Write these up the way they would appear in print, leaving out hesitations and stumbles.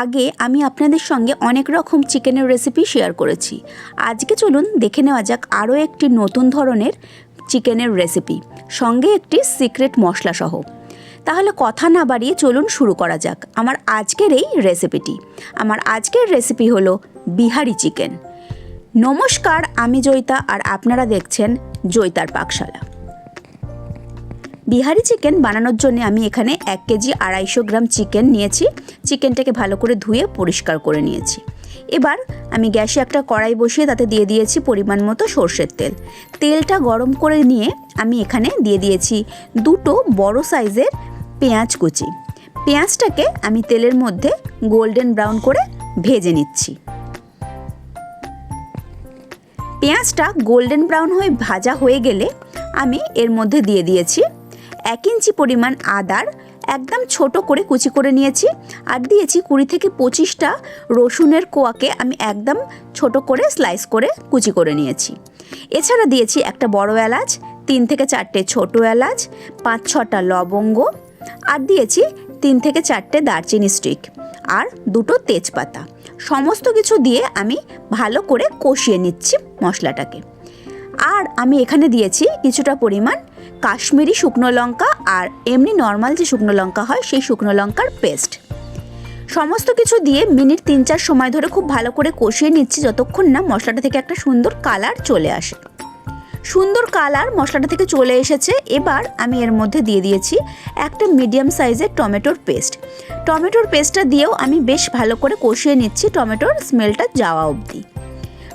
আগে আমি আপনাদের সঙ্গে অনেক রকম চিকেনের রেসিপি শেয়ার করেছি। আজকে চলুন দেখে নেওয়া যাক আরও একটি নতুন ধরনের চিকেনের রেসিপি, সঙ্গে একটি সিক্রেট মশলা সহ। তাহলে কথা না বাড়িয়ে চলুন শুরু করা যাক আমার আজকের এই রেসিপিটি। আমার আজকের রেসিপি হলো বিহারি চিকেন। নমস্কার, আমি জয়িতা আর আপনারা দেখছেন জয়িতার পাকশালা। বিহারি চিকেন বানানোর জন্য আমি এখানে 1 কেজি 250 গ্রাম চিকেন নিয়েছি। চিকেনটাকে ভালো করে ধুয়ে পরিষ্কার করে নিয়েছি। এবার আমি গ্যাসে একটা কড়াই বসিয়ে তাতে দিয়ে দিয়েছি পরিমাণ মতো সর্ষের তেল। তেলটা গরম করে নিয়ে আমি এখানে দিয়ে দিয়েছি 2টো বড় সাইজের পেঁয়াজ কুচি। পেঁয়াজটাকে আমি তেলের মধ্যে গোল্ডেন ব্রাউন করে ভেজে নিচ্ছি। পেঁয়াজটা গোল্ডেন ব্রাউন হয়ে ভাজা হয়ে গেলে আমি এর মধ্যে দিয়ে দিয়েছি 1 ইঞ্চি পরিমাণ আদার একদম ছোট করে কুচি করে নিয়েছি, আর দিয়েছি 20 থেকে 25টা রসুনের কোয়াকে আমি একদম ছোট করে স্লাইস করে কুচি করে নিয়েছি। এছাড়া দিয়েছি একটা বড় এলাচ, 3 থেকে 4টে ছোট এলাচ, 5-6টা লবঙ্গ, আর দিয়েছি 3 থেকে 4টে দারচিনি স্টিক আর 2টো তেজপাতা। সমস্ত কিছু দিয়ে আমি ভালো করে কষিয়ে নিচ্ছি মশলাটাকে। আর আমি এখানে দিয়েছি কিছুটা পরিমাণ কাশ্মীরি শুকনো লঙ্কা আর এমনি নর্মাল যে শুকনো লঙ্কা হয় সেই শুকনো লঙ্কার পেস্ট। সমস্ত কিছু দিয়ে মিনিট 3-4 সময় ধরে খুব ভালো করে কষিয়ে নিচ্ছি যতক্ষণ না মশলাটা থেকে একটা সুন্দর কালার চলে আসে। সুন্দর কালার মশলাটা থেকে চলে এসেছে। এবার আমি এর মধ্যে দিয়ে দিয়েছি একটা মিডিয়াম সাইজের টমেটোর পেস্ট। টমেটোর পেস্টটা দিয়েও আমি বেশ ভালো করে কষিয়ে নিচ্ছি টমেটোর স্মেলটা যাওয়া অবধি।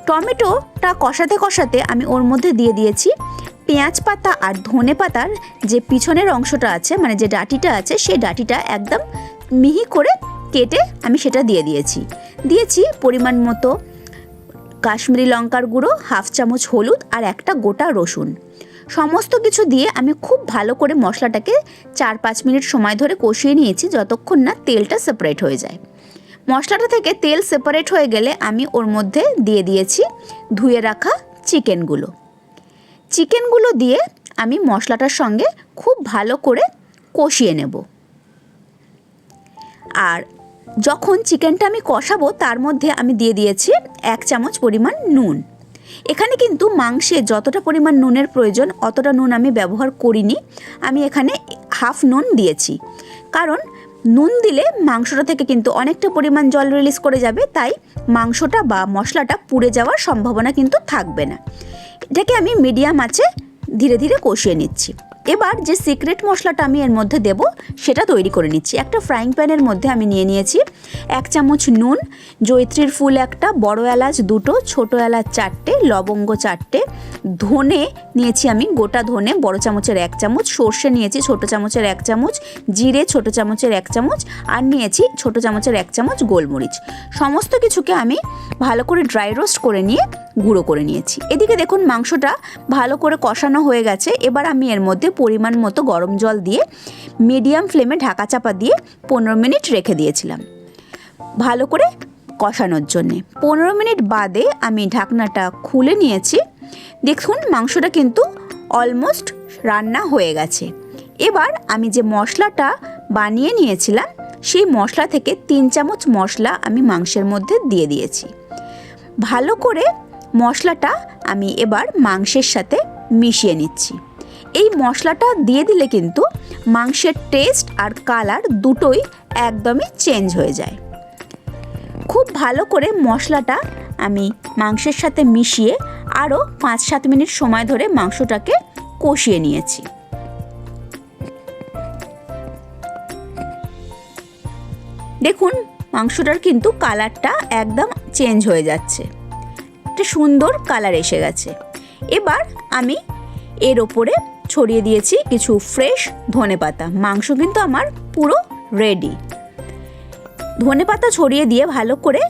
টমেটোটা কষাতে কষাতে আমি ওর মধ্যে দিয়ে দিয়েছি পেঁয়াজ পাতা আর ধনে পাতার যে পিছনের অংশটা আছে, মানে যে ডাঁটিটা আছে, সেই ডাঁটিটা একদম মিহি করে কেটে আমি সেটা দিয়ে দিয়েছি পরিমাণ মতো কাশ্মীরি লঙ্কার গুঁড়ো, 1/2 চামচ হলুদ আর একটা গোটা রসুন। সমস্ত কিছু দিয়ে আমি খুব ভালো করে মশলাটাকে 4-5 মিনিট সময় ধরে কষিয়ে নিয়েছি যতক্ষণ না তেলটা সেপারেট হয়ে যায়। মশলাটা থেকে তেল সেপারেট হয়ে গেলে আমি ওর মধ্যে দিয়ে দিয়েছি ধুয়ে রাখা চিকেনগুলো দিয়ে আমি মশলাটার সঙ্গে খুব ভালো করে কষিয়ে নেব। আর যখন চিকেনটা আমি কষাবো তার মধ্যে আমি দিয়ে দিয়েছি 1 চামচ পরিমাণ নুন। এখানে কিন্তু মাংসে যতটা পরিমাণ নুনের প্রয়োজন অতটা নুন আমি ব্যবহার করিনি, আমি এখানে হাফ নুন দিয়েছি। কারণ নুন দিলে মাংসটা থেকে কিন্তু অনেকটা পরিমাণ জল রিলিজ করে যাবে, তাই মাংসটা বা মশলাটা পুড়ে যাওয়ার সম্ভাবনা কিন্তু থাকবে না। এটাকে আমি মিডিয়াম আঁচে ধীরে ধীরে কষিয়ে নিচ্ছি। এবার যে সিক্রেট মশলাটা আমি এর মধ্যে দেব সেটা তৈরি করে নিচ্ছি। একটা ফ্রাইং প্যানের মধ্যে আমি নিয়ে নিয়েছি 1 চামচ নুন, জয়িত্রীর ফুল একটা, বড় এলাচ 2টো, ছোট এলাচ 4টে, লবঙ্গ 4টে, ধনে নিয়েছি আমি গোটা ধনে বড় চামচের 1 চামচ, সর্ষে নিয়েছি ছোট চামচের 1 চামচ, জিরে ছোট চামচের 1 চামচ, আর নিয়েছি ছোট চামচের 1 চামচ গোলমরিচ। সমস্ত কিছুকে আমি ভালো করে ড্রাই রোস্ট করে নিয়ে গুঁড়ো করে নিয়েছি। এদিকে দেখুন মাংসটা ভালো করে কষানো হয়ে গেছে। এবার আমি এর মধ্যে পরিমাণ মতো গরম জল দিয়ে মিডিয়াম ফ্লেমে ঢাকা চাপা দিয়ে 15 মিনিট রেখে দিয়েছিলাম ভালো করে কষানোর জন্যে। 15 মিনিট বাদে আমি ঢাকনাটা খুলে নিয়েছি। দেখুন মাংসটা কিন্তু অলমোস্ট রান্না হয়ে গেছে। এবার আমি যে মশলাটা বানিয়ে নিয়েছিলাম সেই মশলা থেকে 3 চামচ মশলা আমি মাংসের মধ্যে দিয়ে দিয়েছি। ভালো করে মশলাটা আমি এবার মাংসের সাথে মিশিয়ে নিচ্ছি। এই মশলাটা দিয়ে দিলে কিন্তু মাংসের টেস্ট আর কালার দুটোই একদমই চেঞ্জ হয়ে যায়। খুব ভালো করে মশলাটা আমি মাংসের সাথে মিশিয়ে আরও 5-7 মিনিট সময় ধরে মাংসটাকে কষিয়ে নিয়েছি। দেখুন মাংসটার কিন্তু কালারটা একদম চেঞ্জ হয়ে যাচ্ছে, একটা সুন্দর কালার এসে গেছে। এবার আমি এর ওপরে ছড়িয়ে দিয়েছি কিছু ফ্রেশ ধনেপাতা। মাংস কিন্তু আমার পুরো রেডি। ধনেপাতা ছড়িয়ে দিয়ে ভালো করে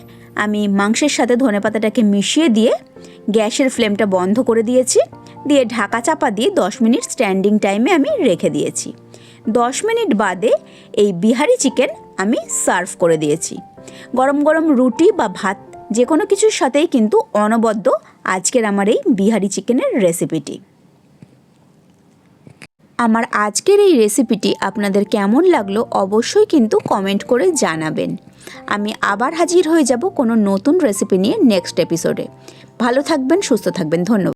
আমি মাংসের সাথে ধনেপাতাটাকে মিশিয়ে দিয়ে গ্যাসের ফ্লেমটা বন্ধ করে দিয়েছি, দিয়ে ঢাকা চাপা দিয়ে 10 মিনিট স্ট্যান্ডিং টাইমে আমি রেখে দিয়েছি। 10 মিনিট বাদে এই বিহারি চিকেন আমি সার্ভ করে দিয়েছি। গরম গরম রুটি বা ভাত যে কোনো কিছুর সাথেই কিন্তু অনবদ্য আজকের আমার এই বিহারি চিকেনের রেসিপিটি। আমার আজকের এই রেসিপিটি আপনাদের কেমন লাগলো অবশ্যই কিন্তু কমেন্ট করে জানাবেন। আমি আবার হাজির হয়ে যাব কোনো নতুন রেসিপি নিয়ে নেক্সট এপিসোডে। ভালো থাকবেন, সুস্থ থাকবেন, ধন্যবাদ।